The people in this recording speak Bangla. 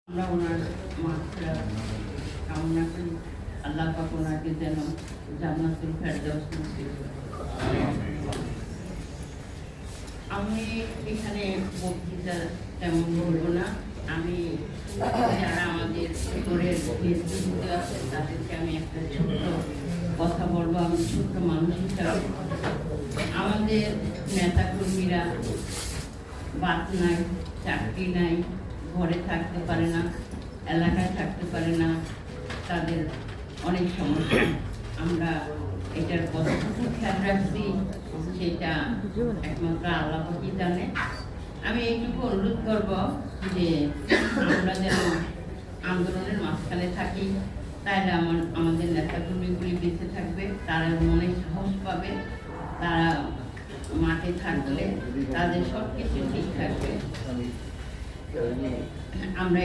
আমরা ওনার মাগফিরাত কামনা করি। আল্লাহ পাক ওনাকে যেন জান্নাতুল ফেরদৌস নসিব করেন। আমি এখানে বক্তৃতা তেমন বলবো না। আমি যারা আমাদের ভিতরের নেতৃত্ব আছে তাদেরকে আমি একটা ছোট্ট কথা বলবো। আমি ছোট্ট মানুষ হিসাবে আমাদের নেতাকর্মীরা বাদ নাই, চাকরি নাই, ঘরে থাকতে পারে না, এলাকায় থাকতে পারে না, তাদের অনেক সমস্যা। আমরা এটার কতটুকু খেয়াল রাখছি সেটা একমাত্র আল্লাহ পাকই জানে। আমি এইটুকু অনুরোধ করব যে আমরা যেন আন্দোলনের মাঝখানে থাকি, তাহলে আমাদের নেতাকর্মীগুলি বেঁচে থাকবে, তারা মনে সাহস পাবে, তারা মাঠে থাকলে তাদের সব কিছু ঠিক থাকবে। আমরা